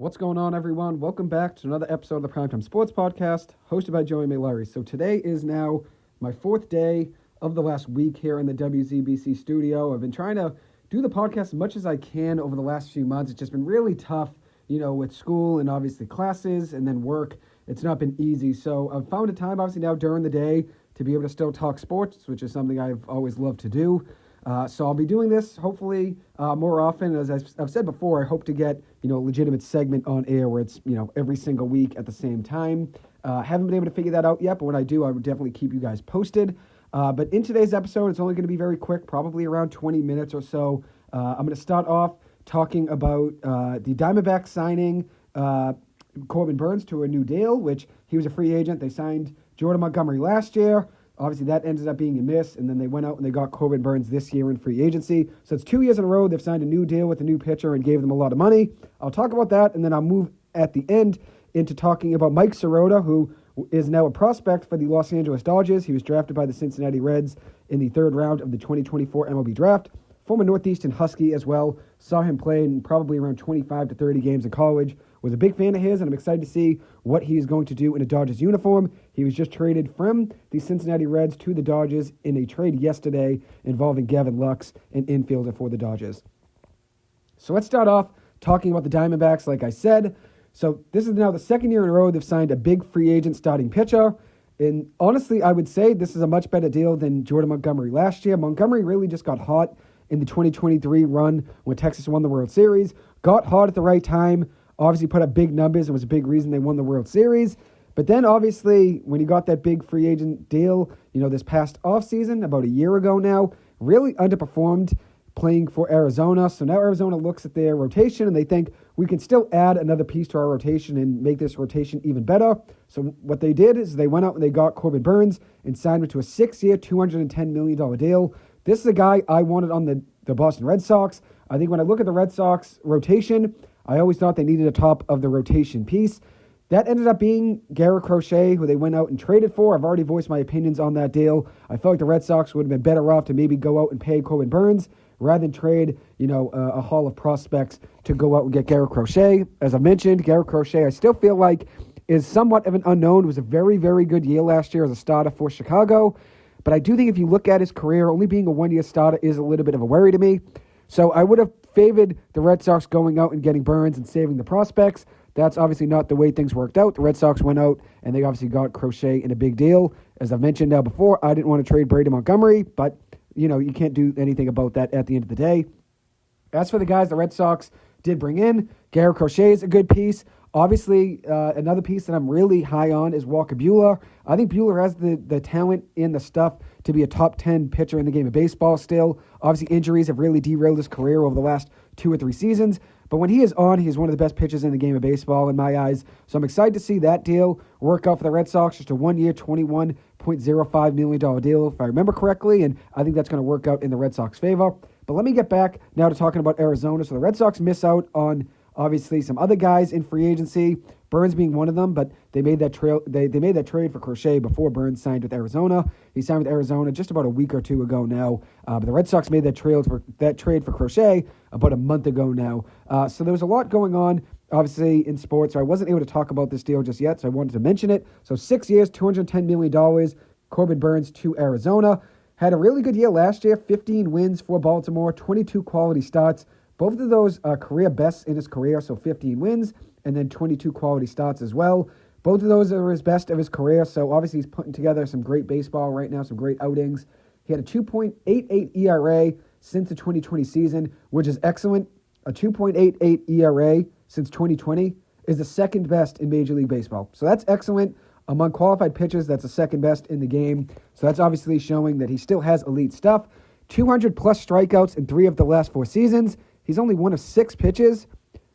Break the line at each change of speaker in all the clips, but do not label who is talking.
What's going on, everyone? Welcome back to another episode of the Primetime Sports Podcast, hosted by Joey Malari. So today is now my fourth day of the last week here in the WZBC studio. I've been trying to do the podcast as much as I can over the last few months. It's just been really tough, with school and obviously classes and then work. It's not been easy. So I've found a time, obviously, now during the day to be able to still talk sports, which is something I've always loved to do. So I'll be doing this hopefully more often. As I've said before, I hope to get a legitimate segment on air where it's every single week at the same time. Haven't been able to figure that out yet, but when I do, I would definitely keep you guys posted. But in today's episode, it's only going to be very quick, probably around 20 minutes or so. I'm going to start off talking about the Diamondbacks signing Corbin Burnes to a new deal, which he was a free agent. They signed Jordan Montgomery last year. Obviously, that ended up being a miss, and then they went out and they got Corbin Burnes this year in free agency. So it's 2 years in a row they've signed a new deal with a new pitcher and gave them a lot of money. I'll talk about that, and then I'll move at the end into talking about Mike Sirota, who is now a prospect for the Los Angeles Dodgers. He was drafted by the Cincinnati Reds in the third round of the 2024 MLB Draft. Former Northeastern Husky as well. Saw him play in probably around 25 to 30 games in college. Was a big fan of his, and I'm excited to see what he is going to do in a Dodgers uniform. He was just traded from the Cincinnati Reds to the Dodgers in a trade yesterday involving Gavin Lux, an infielder for the Dodgers. So let's start off talking about the Diamondbacks, like I said. So this is now the second year in a row they've signed a big free agent starting pitcher. And honestly, I would say this is a much better deal than Jordan Montgomery last year. Montgomery really just got hot in the 2023 run when Texas won the World Series. Got hot at the right time. Obviously put up big numbers and was a big reason they won the World Series. But then obviously when he got that big free agent deal, this past offseason, about a year ago now, really underperformed playing for Arizona. So now Arizona looks at their rotation and they think we can still add another piece to our rotation and make this rotation even better. So what they did is they went out and they got Corbin Burnes and signed him to a 6-year, $210 million deal. This is a guy I wanted on the Boston Red Sox. I think when I look at the Red Sox rotation, I always thought they needed a top of the rotation piece. That ended up being Garrett Crochet, who they went out and traded for. I've already voiced my opinions on that deal. I felt like the Red Sox would have been better off to maybe go out and pay Corbin Burnes rather than trade, a haul of prospects to go out and get Garrett Crochet. As I mentioned, Garrett Crochet, I still feel like is somewhat of an unknown. It was a very, very good year last year as a starter for Chicago. But I do think if you look at his career, only being a one-year starter is a little bit of a worry to me. So I would have favored the Red Sox going out and getting Burnes and saving the prospects. That's obviously not the way things worked out. The Red Sox went out and they obviously got Crochet in a big deal. As I've mentioned now before, I didn't want to trade Brady Montgomery, but, you can't do anything about that at the end of the day. As for the guys the Red Sox did bring in, Garrett Crochet is a good piece. Obviously, another piece that I'm really high on is Walker Buehler. I think Buehler has the talent and the stuff to be a top 10 pitcher in the game of baseball still. Obviously, injuries have really derailed his career over the last 2 or 3 seasons. But when he is on, he's one of the best pitchers in the game of baseball in my eyes. So I'm excited to see that deal work out for the Red Sox. Just a 1-year, $21.05 million deal, if I remember correctly. And I think that's going to work out in the Red Sox favor. But let me get back now to talking about Arizona. So the Red Sox miss out on obviously some other guys in free agency, Burnes being one of them, but they made that they made that trade for Crochet before Burnes signed with Arizona. He signed with Arizona just about a week or two ago now, but the Red Sox made that trade for Crochet about a month ago now. So there was a lot going on, obviously, in sports. So I wasn't able to talk about this deal just yet, so I wanted to mention it. So 6 years, $210 million, Corbin Burnes to Arizona. Had a really good year last year, 15 wins for Baltimore, 22 quality starts. Both of those are career bests in his career, so 15 wins and then 22 quality starts as well. Both of those are his best of his career, so obviously he's putting together some great baseball right now, some great outings. He had a 2.88 ERA since the 2020 season, which is excellent. A 2.88 ERA since 2020 is the second best in Major League Baseball. So that's excellent. Among qualified pitchers, that's the second best in the game. So that's obviously showing that he still has elite stuff. 200-plus strikeouts in 3 of the last 4 seasons. He's only one of 6 pitches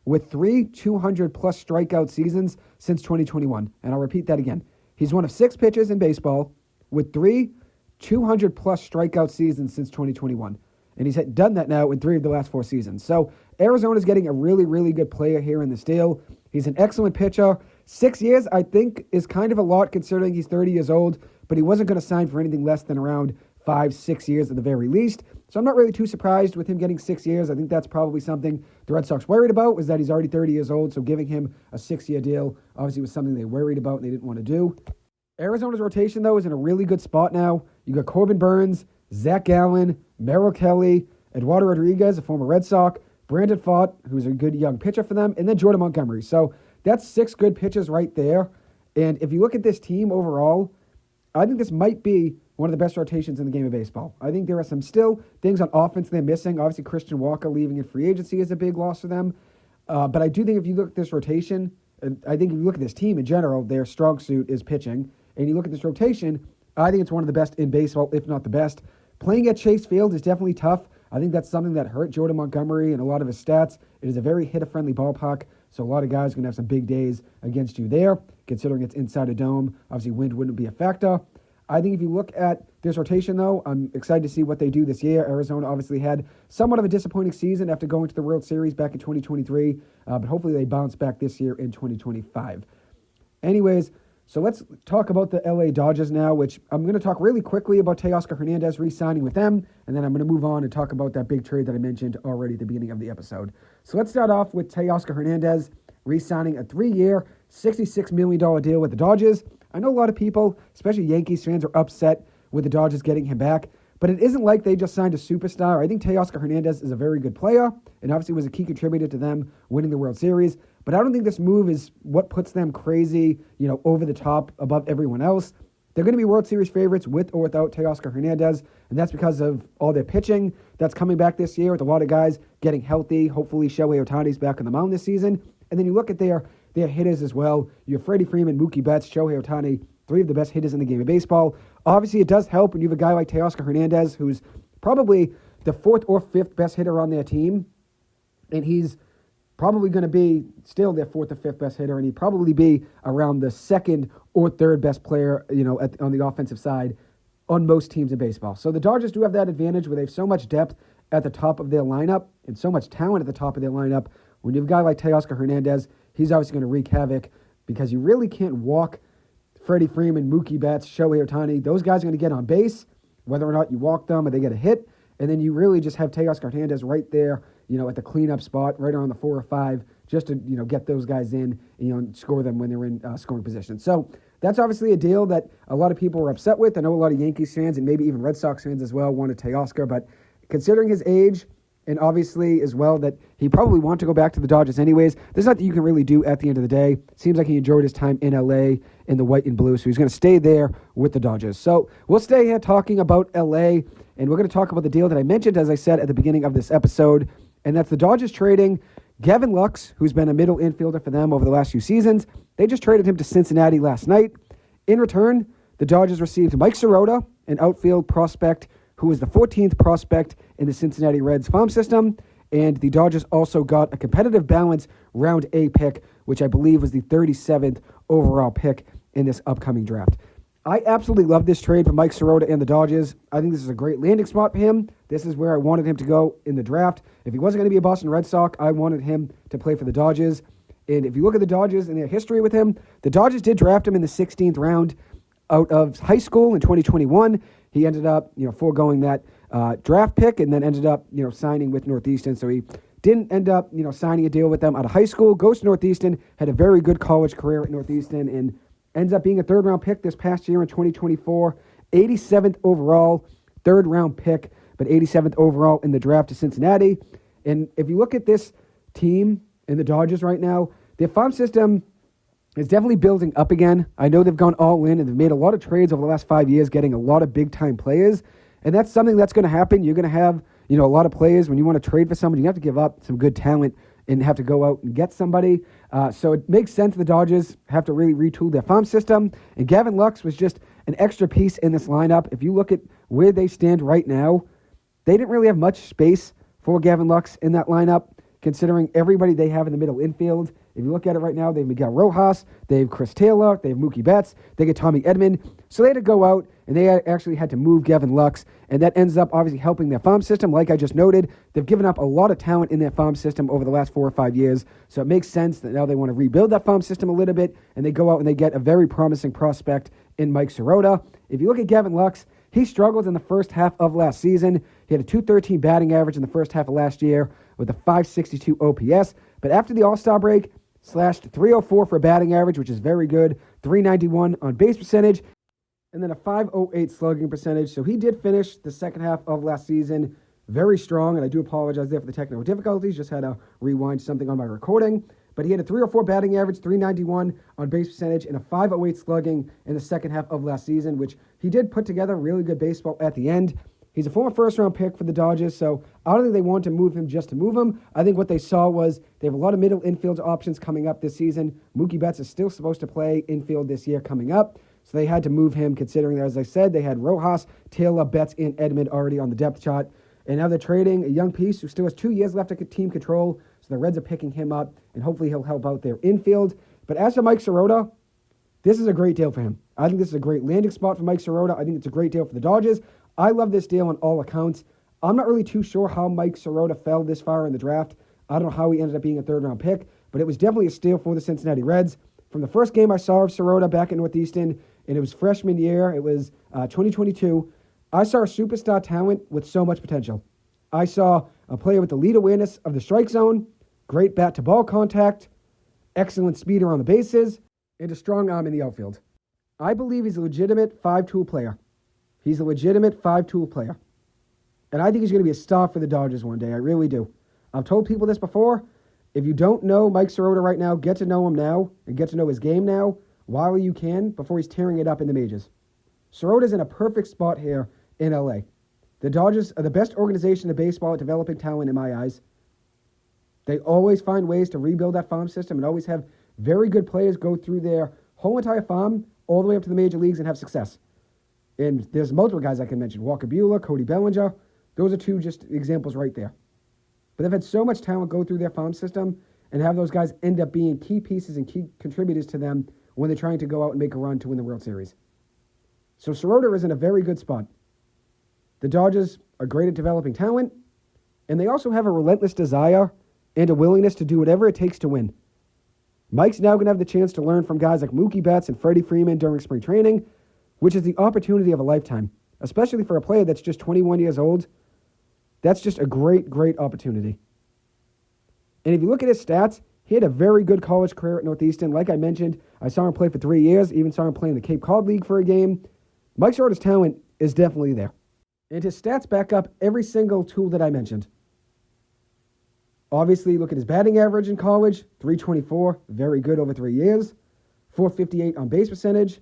with 3 200-plus strikeout seasons since 2021. And I'll repeat that again. He's one of 6 pitchers in baseball with 3 200-plus strikeout seasons since 2021. And he's done that now in 3 of the last 4 seasons. So Arizona's getting a really, really good player here in this deal. He's an excellent pitcher. 6 years, I think, is kind of a lot considering he's 30 years old, but he wasn't going to sign for anything less than around 5-6 years at the very least. So I'm not really too surprised with him getting 6 years. I think that's probably something the Red Sox worried about, was that he's already 30 years old. So giving him a 6-year deal obviously was something they worried about and they didn't want to do. Arizona's rotation, though, is in a really good spot now. You got Corbin Burnes, Zach Gallen, Merrill Kelly, Eduardo Rodriguez, a former Red Sox, Brandon Pfaadt, who's a good young pitcher for them, and then Jordan Montgomery. So that's 6 good pitchers right there. And if you look at this team overall, I think this might be one of the best rotations in the game of baseball. I think there are some still things on offense they're missing. Obviously, Christian Walker leaving in free agency is a big loss for them. But I do think if you look at this rotation, I think if you look at this team in general, their strong suit is pitching. And you look at this rotation, I think it's one of the best in baseball, if not the best. Playing at Chase Field is definitely tough. I think that's something that hurt Jordan Montgomery and a lot of his stats. It is a very hitter-friendly ballpark, so a lot of guys are going to have some big days against you there, considering it's inside a dome. Obviously, wind wouldn't be a factor. I think if you look at this rotation, though, I'm excited to see what they do this year. Arizona obviously had somewhat of a disappointing season after going to the World Series back in 2023, but hopefully they bounce back this year in 2025. Anyways, so let's talk about the LA Dodgers now, which I'm going to talk really quickly about Teoscar Hernandez re-signing with them, and then I'm going to move on and talk about that big trade that I mentioned already at the beginning of the episode. So let's start off with Teoscar Hernandez re-signing a 3-year, $66 million deal with the Dodgers. I know a lot of people, especially Yankees fans, are upset with the Dodgers getting him back, but it isn't like they just signed a superstar. I think Teoscar Hernandez is a very good player, and obviously was a key contributor to them winning the World Series. But I don't think this move is what puts them crazy, over the top above everyone else. They're going to be World Series favorites with or without Teoscar Hernandez, and that's because of all their pitching that's coming back this year with a lot of guys getting healthy. Hopefully, Shohei Ohtani's back on the mound this season. And then you look at their hitters as well. You have Freddie Freeman, Mookie Betts, Shohei Ohtani, 3 of the best hitters in the game of baseball. Obviously, it does help when you have a guy like Teoscar Hernandez, who's probably the 4th or 5th best hitter on their team, and he's probably going to be still their 4th or 5th best hitter, and he'd probably be around the 2nd or 3rd best player, on the offensive side on most teams in baseball. So the Dodgers do have that advantage where they have so much depth at the top of their lineup and so much talent at the top of their lineup. When you have a guy like Teoscar Hernandez, he's obviously going to wreak havoc because you really can't walk Freddie Freeman, Mookie Betts, Shohei Ohtani. Those guys are going to get on base, whether or not you walk them or they get a hit. And then you really just have Teoscar Hernandez right there, at the cleanup spot, right around the 4 or 5, just to, get those guys in and, score them when they're in scoring position. So that's obviously a deal that a lot of people were upset with. I know a lot of Yankees fans and maybe even Red Sox fans as well wanted Teoscar, but considering his age and obviously as well that he probably wanted to go back to the Dodgers anyways, there's nothing you can really do at the end of the day. Seems like he enjoyed his time in LA in the white and blue, so he's going to stay there with the Dodgers. So we'll stay here talking about LA, and we're going to talk about the deal that I mentioned, as I said at the beginning of this episode, and that's the Dodgers trading Gavin Lux, who's been a middle infielder for them over the last few seasons. They just traded him to Cincinnati last night. In return, the Dodgers received Mike Sirota, an outfield prospect who was the 14th prospect in the Cincinnati Reds farm system, and the Dodgers also got a competitive balance round A pick, which I believe was the 37th overall pick in this upcoming draft. I absolutely love this trade for Mike Sirota and the Dodgers. I think this is a great landing spot for him. This is where I wanted him to go in the draft. If he wasn't going to be a Boston Red Sox, I wanted him to play for the Dodgers. And if you look at the Dodgers and their history with him, the Dodgers did draft him in the 16th round out of high school in 2021. He ended up, foregoing that draft pick and then ended up, signing with Northeastern. So he didn't end up, signing a deal with them out of high school. Goes to Northeastern, had a very good college career at Northeastern, and ends up being a 3rd-round pick this past year in 2024. 87th overall, 3rd-round pick, but 87th overall in the draft to Cincinnati. And if you look at this team and the Dodgers right now, their farm system is definitely building up again. I know they've gone all in and they've made a lot of trades over the last 5 years, getting a lot of big-time players. And that's something that's going to happen. You're going to have, a lot of players. When you want to trade for somebody, you have to give up some good talent and have to go out and get somebody. So it makes sense the Dodgers have to really retool their farm system. And Gavin Lux was just an extra piece in this lineup. If you look at where they stand right now, they didn't really have much space for Gavin Lux in that lineup, considering everybody they have in the middle infield. If you look at it right now, they have Miguel Rojas, they have Chris Taylor, they have Mookie Betts, they get Tommy Edman. So they had to go out, and they actually had to move Gavin Lux, and that ends up obviously helping their farm system. Like I just noted, they've given up a lot of talent in their farm system over the last 4 or 5 years, so it makes sense that now they want to rebuild that farm system a little bit, and they go out and they get a very promising prospect in Mike Sirota. If you look at Gavin Lux, He struggled in the first half of last season. He had a .213 batting average in the first half of last year with a .562 OPS. But after the All-Star break, slashed .304 for a batting average, which is very good, .391 on base percentage, and then a .508 slugging percentage. So he did finish the second half of last season very strong, and I do apologize there for the technical difficulties. Just had to rewind something on my recording. But he had a .304 batting average, .391 on base percentage, and a .508 slugging in the second half of last season, which he did put together really good baseball at the end. He's a former first-round pick for the Dodgers, so I don't think they wanted to move him just to move him. I think what they saw was they have a lot of middle infield options coming up this season. Mookie Betts is still supposed to play infield this year coming up, so they had to move him considering that, as I said, they had Rojas, Taylor, Betts, and Edmund already on the depth chart. And now they're trading a young piece who still has 2 years left of team control, so the Reds are picking him up, and hopefully he'll help out their infield. But as for Mike Sirota, this is a great deal for him. I think this is a great landing spot for Mike Sirota. I think it's a great deal for the Dodgers. I love this deal on all accounts. I'm not really too sure how Mike Sirota fell this far in the draft. I don't know how he ended up being a third-round pick, but it was definitely a steal for the Cincinnati Reds. From the first game I saw of Sirota back at Northeastern, and it was freshman year, it was 2022, I saw a superstar talent with so much potential. I saw a player with the lead awareness of the strike zone, great bat-to-ball contact, excellent speed around the bases, and a strong arm in the outfield. I believe he's a legitimate five-tool player. He's a legitimate five-tool player. And I think he's going to be a star for the Dodgers one day. I really do. I've told people this before. If you don't know Mike Sirota right now, get to know him now and get to know his game now while you can before he's tearing it up in the majors. Sirota's in a perfect spot here in LA. The Dodgers are the best organization in baseball at developing talent in my eyes. They always find ways to rebuild that farm system and always have very good players go through their whole entire farm all the way up to the major leagues and have success. And there's multiple guys I can mention. Walker Buehler, Cody Bellinger. Those are two just examples right there. But they've had so much talent go through their farm system and have those guys end up being key pieces and key contributors to them when they're trying to go out and make a run to win the World Series. So Sirota is in a very good spot. The Dodgers are great at developing talent, and they also have a relentless desire and a willingness to do whatever it takes to win. Mike's now going to have the chance to learn from guys like Mookie Betts and Freddie Freeman during spring training, which is the opportunity of a lifetime, especially for a player that's just 21 years old. That's just a great, great opportunity. And if you look at his stats, he had a very good college career at Northeastern. Like I mentioned, I saw him play for 3 years, even saw him play in the Cape Cod League for a game. Mike Sirota's talent is definitely there. And his stats back up every single tool that I mentioned. Obviously, look at his batting average in college, .324, very good over 3 years. .458 on base percentage,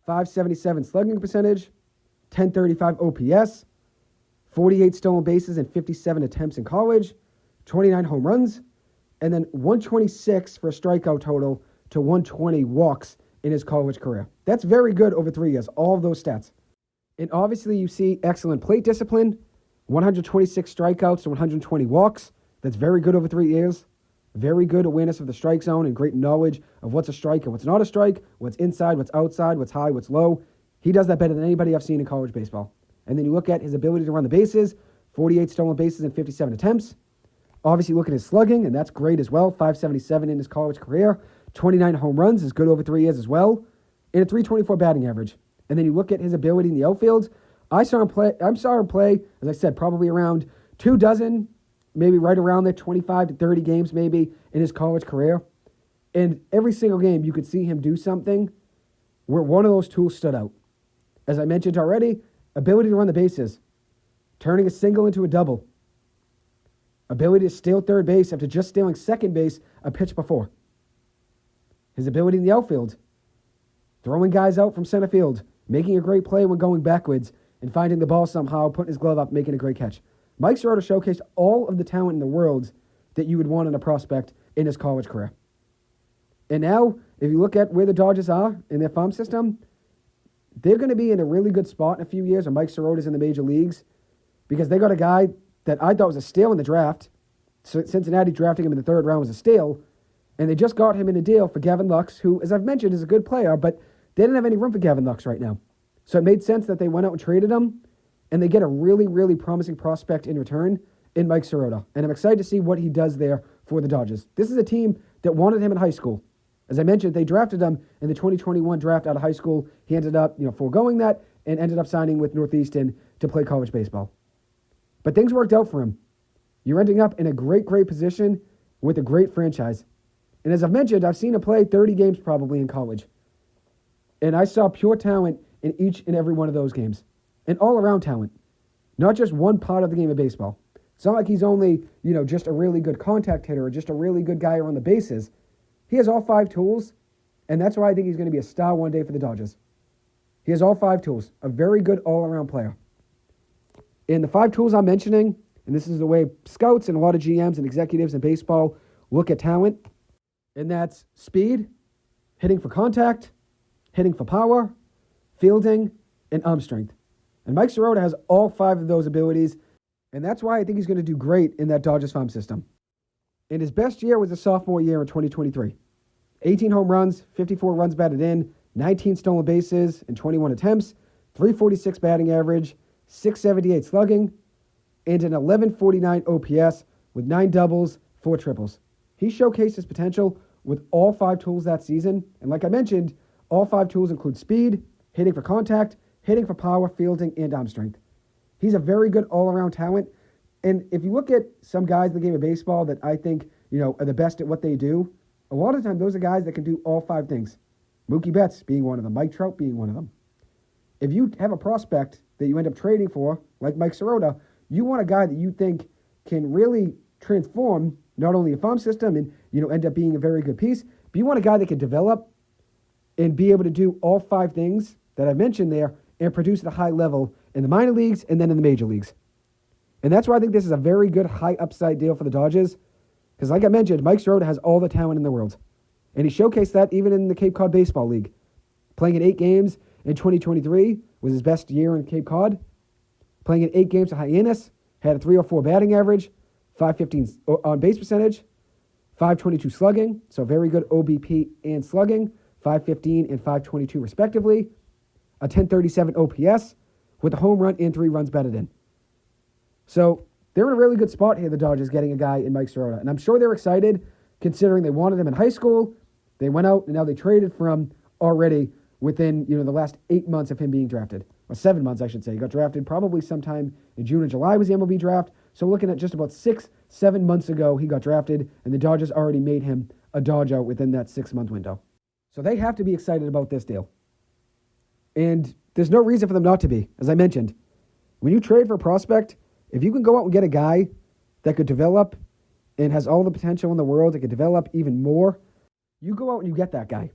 .577 slugging percentage, .1035 OPS, 48 stolen bases and 57 attempts in college, 29 home runs, and then 126 for a strikeout total to 120 walks in his college career. That's very good over 3 years, all of those stats. And obviously you see excellent plate discipline, 126 strikeouts to 120 walks. That's very good over 3 years. Very good awareness of the strike zone and great knowledge of what's a strike and what's not a strike, what's inside, what's outside, what's high, what's low. He does that better than anybody I've seen in college baseball. And then you look at his ability to run the bases, 48 stolen bases and 57 attempts. Obviously look at his slugging, and that's great as well, .577 in his college career. 29 home runs is good over 3 years as well, and a .324 batting average. And then you look at his ability in the outfield. I saw him play, as I said, probably around 24, maybe right around there, 25 to 30 games maybe in his college career. And every single game you could see him do something where one of those tools stood out. As I mentioned already, ability to run the bases, turning a single into a double, ability to steal third base after just stealing second base a pitch before. His ability in the outfield, throwing guys out from center field, making a great play when going backwards, and finding the ball somehow, putting his glove up, making a great catch. Mike Sirota showcased all of the talent in the world that you would want in a prospect in his college career. And now, if you look at where the Dodgers are in their farm system, they're going to be in a really good spot in a few years when Mike Sirota's in the major leagues, because they got a guy that I thought was a steal in the draft. Cincinnati drafting him in the third round was a steal, and they just got him in a deal for Gavin Lux, who, as I've mentioned, is a good player, but they didn't have any room for Gavin Lux right now. So it made sense that they went out and traded him, and they get a really, really promising prospect in return in Mike Sirota. And I'm excited to see what he does there for the Dodgers. This is a team that wanted him in high school. As I mentioned, they drafted him in the 2021 draft out of high school. He ended up, foregoing that, and ended up signing with Northeastern to play college baseball. But things worked out for him. You're ending up in a great position with a great franchise. And as I've mentioned, I've seen him play 30 games probably in college. And I saw pure talent in each and every one of those games. And all-around talent. Not just one part of the game of baseball. It's not like he's only, just a really good contact hitter or just a really good guy around the bases. He has all 5 tools, and that's why I think he's going to be a star one day for the Dodgers. He has all 5 tools. A very good all-around player. And the 5 tools I'm mentioning, and this is the way scouts and a lot of GMs and executives in baseball look at talent, and that's speed, hitting for contact, hitting for power, fielding, and arm strength. And Mike Sirota has all 5 of those abilities, and that's why I think he's going to do great in that Dodgers farm system. And his best year was his sophomore year in 2023. 18 home runs, 54 runs batted in, 19 stolen bases in 21 attempts, 346 batting average, 678 slugging, and an 1149 OPS with 9 doubles, 4 triples. He showcased his potential with all 5 tools that season, and like I mentioned, all 5 tools include speed, hitting for contact, hitting for power, fielding, and arm strength. He's a very good all-around talent, and if you look at some guys in the game of baseball that I think, are the best at what they do, a lot of the time those are guys that can do all 5 things. Mookie Betts being one of them, Mike Trout being one of them. If you have a prospect that you end up trading for, like Mike Sirota, you want a guy that you think can really transform not only a farm system and, end up being a very good piece, but you want a guy that can develop and be able to do all 5 things that I mentioned there and produce at a high level in the minor leagues and then in the major leagues. And that's why I think this is a very good high upside deal for the Dodgers. Because like I mentioned, Mike Sirota has all the talent in the world. And he showcased that even in the Cape Cod Baseball League. Playing in 8 games in 2023 was his best year in Cape Cod. Playing in 8 games at Hyannis, had a 304 batting average, 515 on base percentage, 522 slugging, so very good OBP and slugging, 515 and 522 respectively, a 1037 OPS with a home run and 3 runs batted in. So they're in a really good spot here, the Dodgers, getting a guy in Mike Sirota. And I'm sure they're excited, considering they wanted him in high school. They went out, and now they traded for him already within, the last 8 months of him being drafted. Or 7 months, I should say. He got drafted probably sometime in June or July was the MLB draft. So looking at just about 6-7 months ago, he got drafted, and the Dodgers already made him a Dodger within that 6-month window. So they have to be excited about this deal. And there's no reason for them not to be, as I mentioned. When you trade for a prospect, if you can go out and get a guy that could develop and has all the potential in the world, that could develop even more, you go out and you get that guy.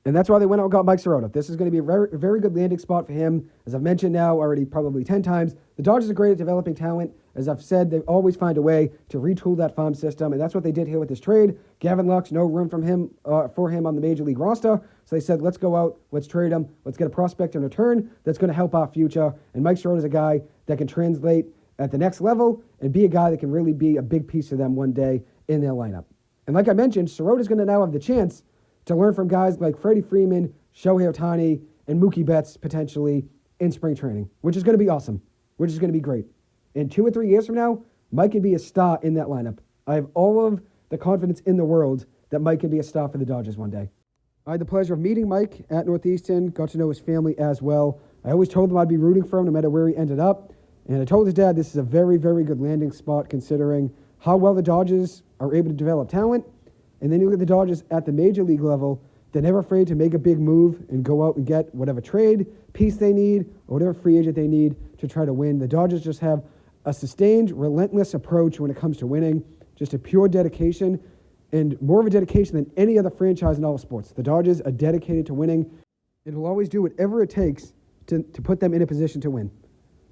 And that's why they went out and got Mike Sirota. This is going to be a very, very good landing spot for him. As I've mentioned now already probably 10 times, the Dodgers are great at developing talent. As I've said, they always find a way to retool that farm system, and that's what they did here with this trade. Gavin Lux, no room for him on the Major League roster, so they said, let's go out, let's trade him, let's get a prospect in return that's going to help our future. And Mike Sirota is a guy that can translate at the next level and be a guy that can really be a big piece of them one day in their lineup. And like I mentioned, Sirota is going to now have the chance to learn from guys like Freddie Freeman, Shohei Ohtani, and Mookie Betts potentially in spring training, which is going to be awesome, which is going to be great. In 2 or 3 years from now, Mike can be a star in that lineup. I have all of the confidence in the world that Mike can be a star for the Dodgers one day. I had the pleasure of meeting Mike at Northeastern, got to know his family as well. I always told him I'd be rooting for him no matter where he ended up. And I told his dad this is a very, very good landing spot considering how well the Dodgers are able to develop talent. And then you look at the Dodgers at the major league level, they're never afraid to make a big move and go out and get whatever trade piece they need or whatever free agent they need to try to win. The Dodgers just have a sustained, relentless approach when it comes to winning, just a pure dedication and more of a dedication than any other franchise in all sports. The Dodgers are dedicated to winning and will always do whatever it takes to put them in a position to win,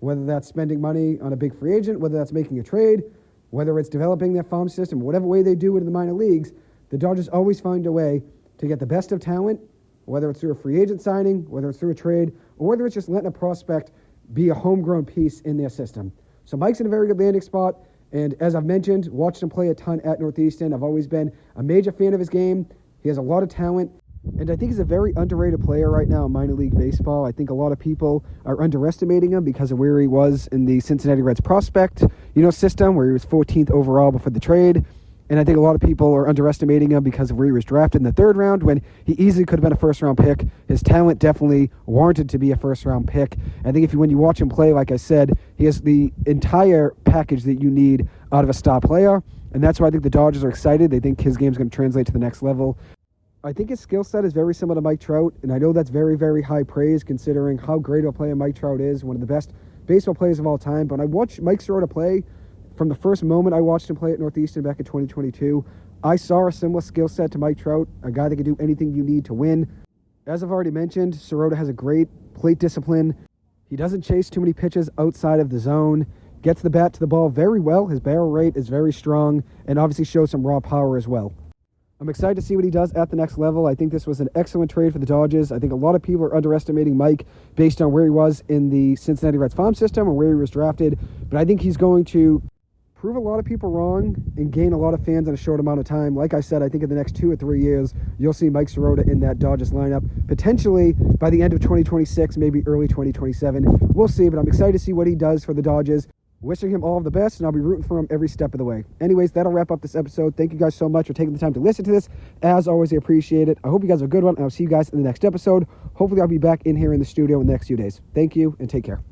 whether that's spending money on a big free agent, whether that's making a trade, whether it's developing their farm system, whatever way they do it in the minor leagues. The Dodgers always find a way to get the best of talent, whether it's through a free agent signing, whether it's through a trade, or whether it's just letting a prospect be a homegrown piece in their system. So Mike's in a very good landing spot, and as I've mentioned, watched him play a ton at Northeastern. I've always been a major fan of his game. He has a lot of talent, and I think he's a very underrated player right now in minor league baseball. I think a lot of people are underestimating him because of where he was in the Cincinnati Reds prospect, system, where he was 14th overall before the trade. And I think a lot of people are underestimating him because of where he was drafted in the 3rd round when he easily could have been a first-round pick. His talent definitely warranted to be a first-round pick. I think when you watch him play, like I said, he has the entire package that you need out of a star player. And that's why I think the Dodgers are excited. They think his game's going to translate to the next level. I think his skill set is very similar to Mike Trout, and I know that's very, very high praise considering how great a player Mike Trout is, one of the best baseball players of all time. But when I watched Mike Sirota play, from the first moment I watched him play at Northeastern back in 2022, I saw a similar skill set to Mike Trout, a guy that can do anything you need to win. As I've already mentioned, Sirota has a great plate discipline. He doesn't chase too many pitches outside of the zone, gets the bat to the ball very well. His barrel rate is very strong, and obviously shows some raw power as well. I'm excited to see what he does at the next level. I think this was an excellent trade for the Dodgers. I think a lot of people are underestimating Mike based on where he was in the Cincinnati Reds farm system or where he was drafted, but I think he's going to prove a lot of people wrong and gain a lot of fans in a short amount of time. Like I said, I think in the next 2 or 3 years, you'll see Mike Sirota in that Dodgers lineup, potentially by the end of 2026, maybe early 2027. We'll see, but I'm excited to see what he does for the Dodgers. Wishing him all of the best, and I'll be rooting for him every step of the way. Anyways, that'll wrap up this episode. Thank you guys so much for taking the time to listen to this. As always, I appreciate it. I hope you guys have a good one, and I'll see you guys in the next episode. Hopefully, I'll be back in here in the studio in the next few days. Thank you, and take care.